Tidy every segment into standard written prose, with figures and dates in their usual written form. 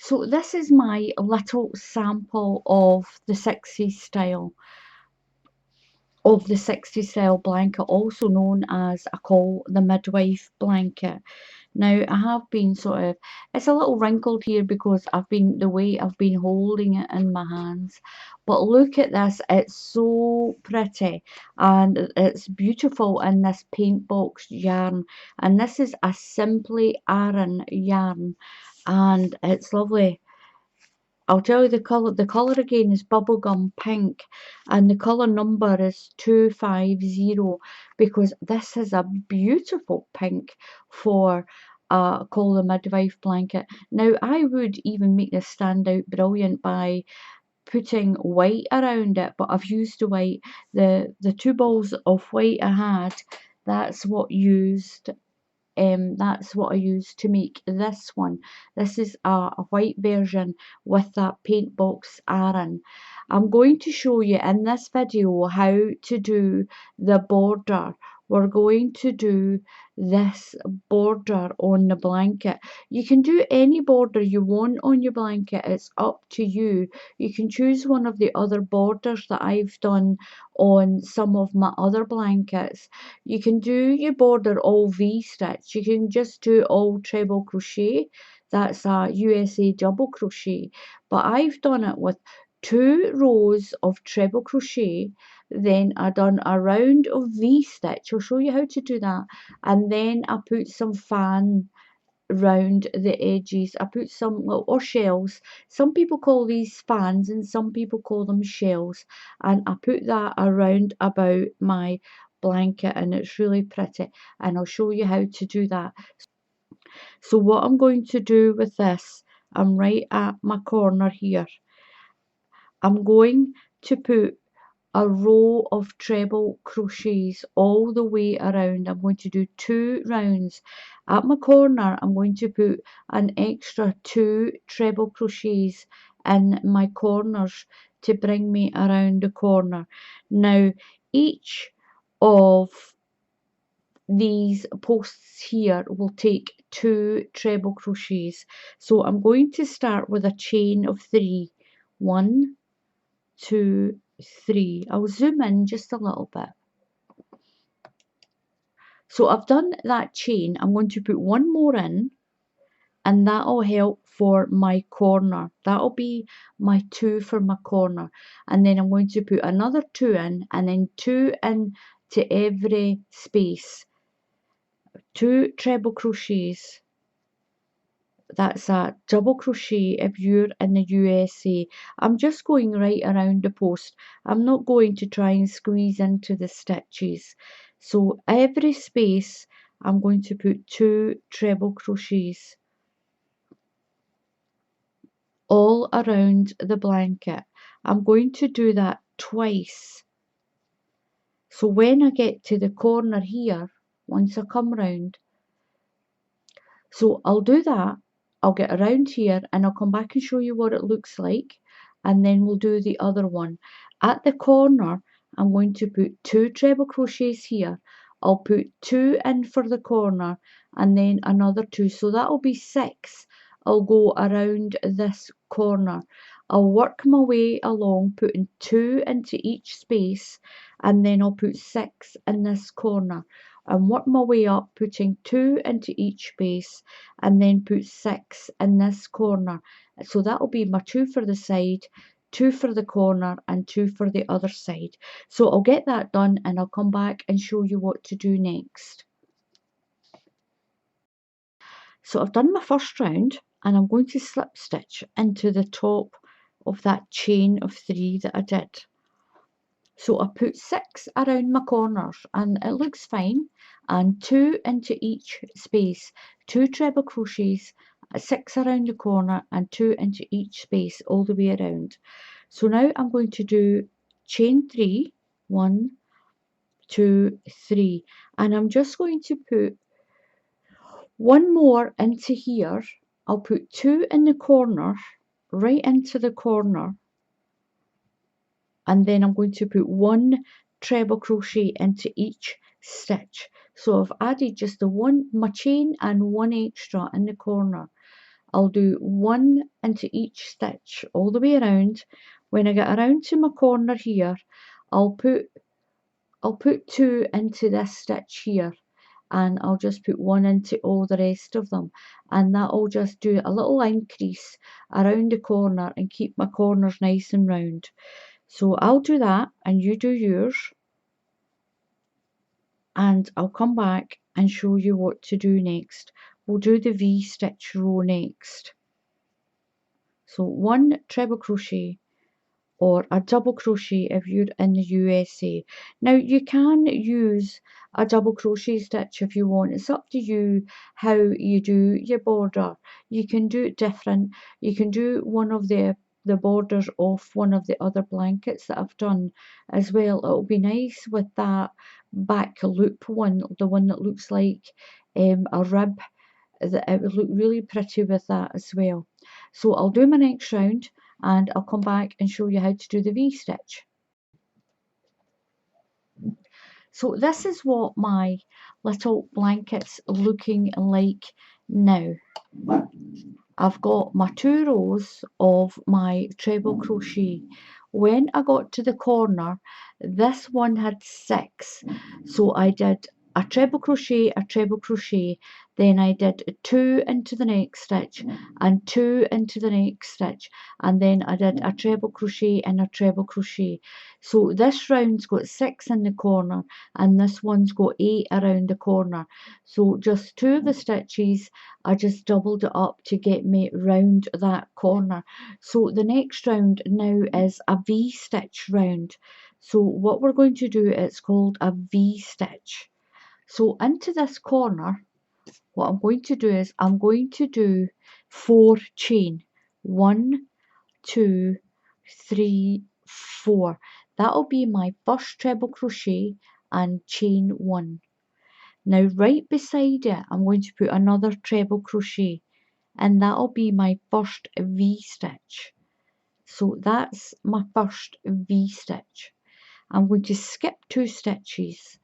So this is my little sample of the 60s style. Of the 60s style blanket, also known as I call the midwife blanket. Now I have been sort of, it's a little wrinkled here because I've been, the way I've been holding it in my hands, but look at this, it's so pretty and it's beautiful in this paint box yarn, and this is a Simply Aran yarn and it's lovely. I'll tell you the colour again is bubblegum pink, and the colour number is 250, because this is a beautiful pink for call the midwife blanket. Now I would even make this stand out brilliant by putting white around it, but I've used the white, the two balls of white I had, that's what I used to make this one. This is a white version with that paint box Aran. I'm going to show you in this video how to do the border. We're going to do this border on the blanket. You can do any border you want on your blanket, it's up to you. You can choose one of the other borders that I've done on some of my other blankets. You can do your border all V-stitch. You can just do all treble crochet. That's a USA double crochet. But I've done it with 2 rows of treble crochet. Then I done a round of V-stitch. I'll show you how to do that. And then I put some fan round the edges. I put some little, or shells. Some people call these fans and some people call them shells. And I put that around about my blanket and it's really pretty, and I'll show you how to do that. So what I'm going to do with this, I'm right at my corner here. I'm going to put a row of treble crochets all the way around. I'm going to do 2 rounds. At my corner, I'm going to put an extra 2 treble crochets in my corners to bring me around the corner. Now, each of these posts here will take 2 treble crochets. So I'm going to start with a chain of 3. 1, 2, 3. I'll zoom in just a little bit. So I've done that chain. I'm going to put one more in, and that'll help for my corner. That'll be my 2 for my corner. And then I'm going to put another 2 in, and then 2 in to every space. 2 treble crochets. That's a double crochet if you're in the USA. I'm just going right around the post. I'm not going to try and squeeze into the stitches. So every space I'm going to put 2 treble crochets all around the blanket. I'm going to do that twice. So when I get to the corner here, once I come round, so I'll do that. I'll get around here and I'll come back and show you what it looks like, and then we'll do the other one. At the corner, I'm going to put 2 treble crochets here. I'll put 2 in for the corner and then another 2. So that'll be 6. I'll go around this corner. I'll work my way along, putting 2 into each space, and then I'll put 6 in this corner. And work my way up, putting 2 into each space, and then put 6 in this corner. So that'll be my 2 for the side, 2 for the corner, and 2 for the other side. So I'll get that done and I'll come back and show you what to do next. So I've done my first round and I'm going to slip stitch into the top of that chain of 3 that I did. So I put 6 around my corners and it looks fine, and 2 into each space, 2 treble crochets, 6 around the corner and 2 into each space all the way around. So now I'm going to do chain 3, 1, 2, 3, and I'm just going to put one more into here. I'll put 2 in the corner, right into the corner, and then I'm going to put 1 treble crochet into each stitch. So I've added just the one, my chain, and 1 extra in the corner. I'll do one into each stitch all the way around. When I get around to my corner here, I'll put two into this stitch here, and I'll just put one into all the rest of them, and that'll just do a little increase around the corner and keep my corners nice and round. So I'll do that and you do yours, and I'll come back and show you what to do next. We'll do the V-stitch row next. So one treble crochet or a double crochet if you're in the USA. Now you can use a double crochet stitch if you want. It's up to you how you do your border. You can do it different. You can do one of the borders off one of the other blankets that I've done as well. It'll be nice with that back loop one, the one that looks like a rib. It would look really pretty with that as well. So I'll do my next round and I'll come back and show you how to do the V-stitch. So this is what my little blanket's looking like now. I've got my 2 rows of my treble crochet. When I got to the corner, this one had 6, so I did a treble crochet, then I did 2 into the next stitch and 2 into the next stitch, and then I did a treble crochet and a treble crochet. So this round's got 6 in the corner and this one's got 8 around the corner. So just 2 of the stitches I just doubled it up to get me round that corner. So the next round now is a V-stitch round. So what we're going to do, it's called a V-stitch. So into this corner, what I'm going to do is I'm going to do 4 chain. 1, 2, 3, 4. That'll be my first treble crochet and chain 1. Now right beside it, I'm going to put another treble crochet, and that'll be my first V-stitch. So that's my first V-stitch. I'm going to skip 2 stitches,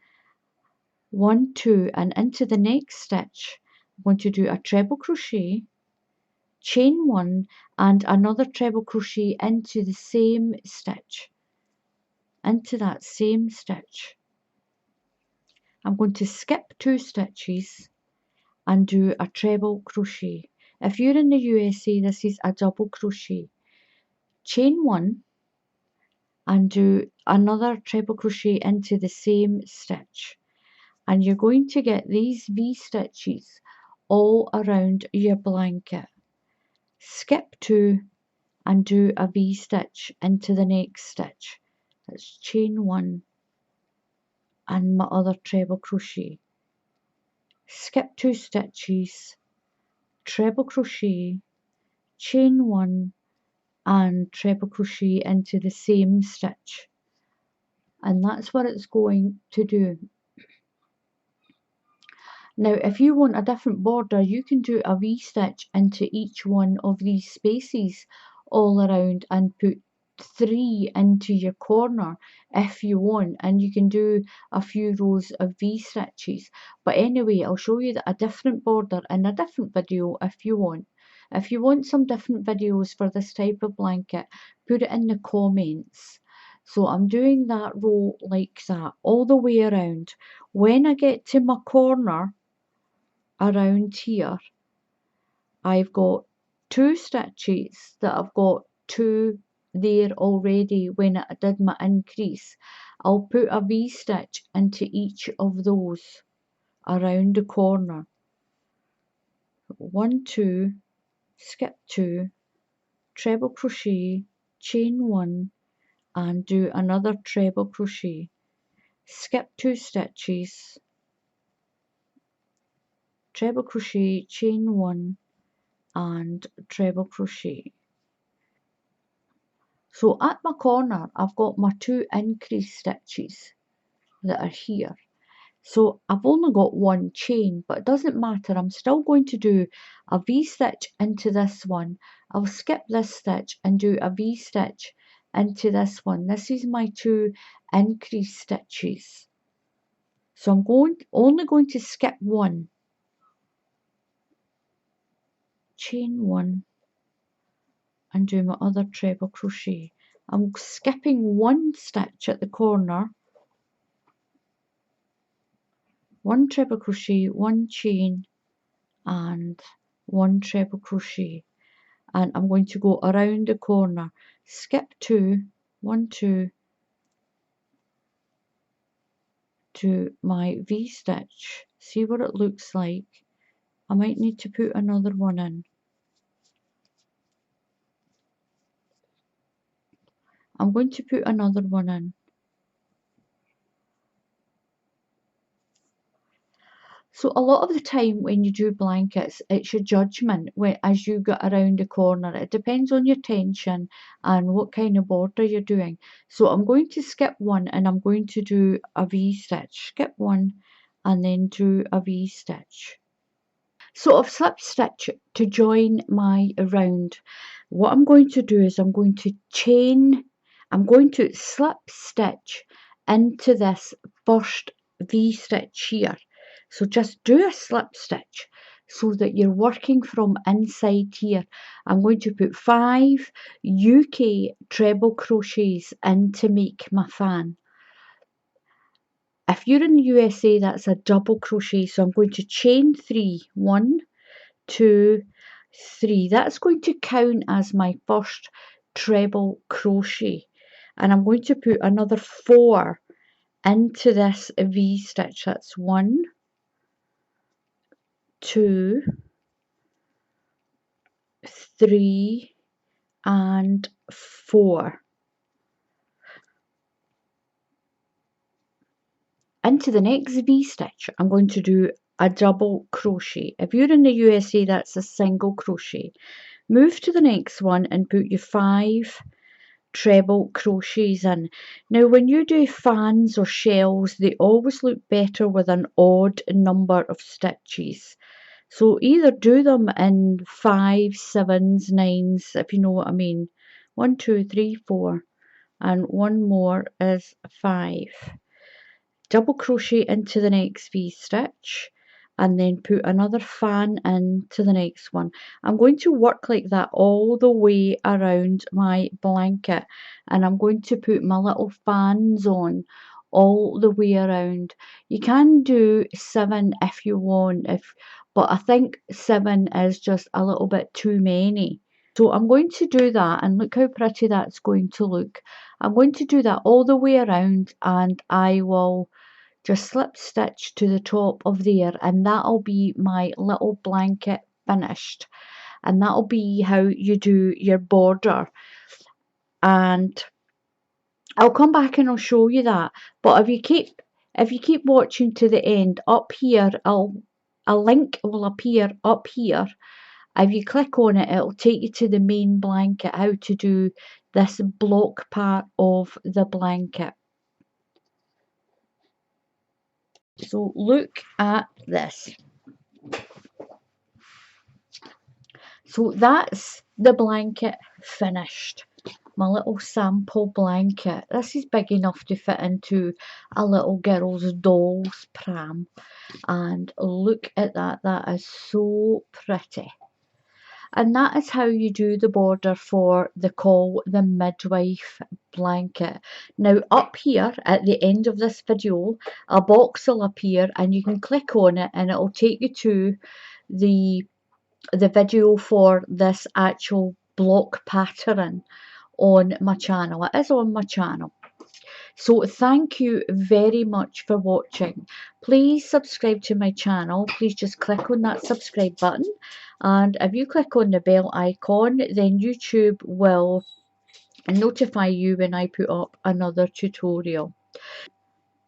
1, 2, and into the next stitch, I'm going to do a treble crochet, chain 1, and another treble crochet into the same stitch, into that same stitch. I'm going to skip 2 stitches and do a treble crochet. If you're in the USA, this is a double crochet. Chain 1 and do another treble crochet into the same stitch, and you're going to get these V stitches all around your blanket. Skip 2 and do a V stitch into the next stitch. That's chain 1 and my other treble crochet. Skip 2 stitches, treble crochet, chain 1 and treble crochet into the same stitch, and that's what it's going to do. Now if you want a different border, you can do a V-stitch into each one of these spaces all around and put 3 into your corner if you want, and you can do a few rows of V-stitches. But anyway, I'll show you a different border in a different video if you want. If you want some different videos for this type of blanket, put it in the comments. So I'm doing that row like that all the way around. When I get to my corner around here, I've got 2 stitches that I've got 2 there already when I did my increase. I'll put a V-stitch into each of those around the corner. 1, 2, skip 2, treble crochet, chain 1 and do another treble crochet. Skip 2 stitches, treble crochet, chain 1 and treble crochet. So at my corner I've got my 2 increase stitches that are here. So I've only got 1 chain, but it doesn't matter. I'm still going to do a V-stitch into this one. I'll skip this stitch and do a V-stitch into this one. This is my 2 increase stitches. So I'm only going to skip 1, chain 1 and do my other treble crochet. I'm skipping 1 stitch at the corner, 1 treble crochet, 1 chain and 1 treble crochet, and I'm going to go around the corner, skip 2, 1, 2 to my V-stitch. See what it looks like. I might need to put another one in. I'm going to put another one in. So a lot of the time when you do blankets, it's your judgment as you get around the corner. It depends on your tension and what kind of border you're doing. So I'm going to skip 1 and I'm going to do a V-stitch. Skip 1 and then do a V-stitch. So I've slip stitch to join my round. What I'm going to do is I'm going to slip stitch into this first V-stitch here. So just do a slip stitch so that you're working from inside here. I'm going to put 5 UK treble crochets in to make my fan. If you're in the USA, that's a double crochet. So I'm going to chain 3, 1, 2, 3. That's going to count as my first treble crochet. And I'm going to put another 4 into this V-stitch. That's 1, 2, 3 and 4. Into the next V-stitch, I'm going to do a double crochet. If you're in the USA, that's a single crochet. Move to the next one and put your 5 treble crochets in. Now when you do fans or shells, they always look better with an odd number of stitches. So either do them in 5s, 7s, 9s, if you know what I mean. 1, 2, 3, 4 and one more is 5. Double crochet into the next V-stitch and then put another fan into the next one. I'm going to work like that all the way around my blanket, and I'm going to put my little fans on all the way around. You can do 7 if you want, but I think 7 is just a little bit too many. So I'm going to do that, and look how pretty that's going to look. I'm going to do that all the way around, and I will just slip stitch to the top of there, and that'll be my little blanket finished, and that'll be how you do your border. And I'll come back and I'll show you that. But if you keep watching to the end, up here a link will appear up here. If you click on it, it'll take you to the main blanket, how to do this block part of the blanket. So look at this. So that's the blanket finished. My little sample blanket. This is big enough to fit into a little girl's doll's pram. And look at that. That is so pretty. And that is how you do the border for the Midwife blanket. Now up here at the end of this video, a box will appear and you can click on it and it will take you to the video for this actual block pattern on my channel. It is on my channel. So thank you very much for watching. Please subscribe to my channel. Please just click on that subscribe button, and if you click on the bell icon, then YouTube will notify you when I put up another tutorial.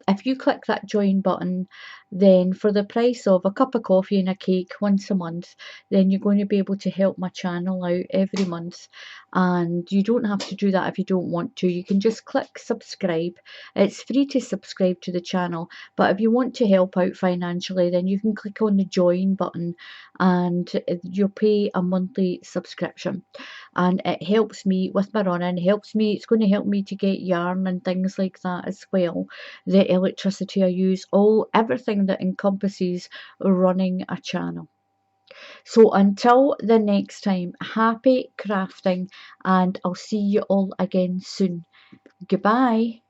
If you click that join button, then for the price of a cup of coffee and a cake once a month, then you're going to be able to help my channel out every month. And you don't have to do that if you don't want to. You can just click subscribe. It's free to subscribe to the channel, but if you want to help out financially, then you can click on the join button and you'll pay a monthly subscription. And it helps me with my running, it's going to help me to get yarn and things like that as well. The electricity I use, everything that encompasses running a channel. So until the next time, happy crafting, and I'll see you all again soon. Goodbye.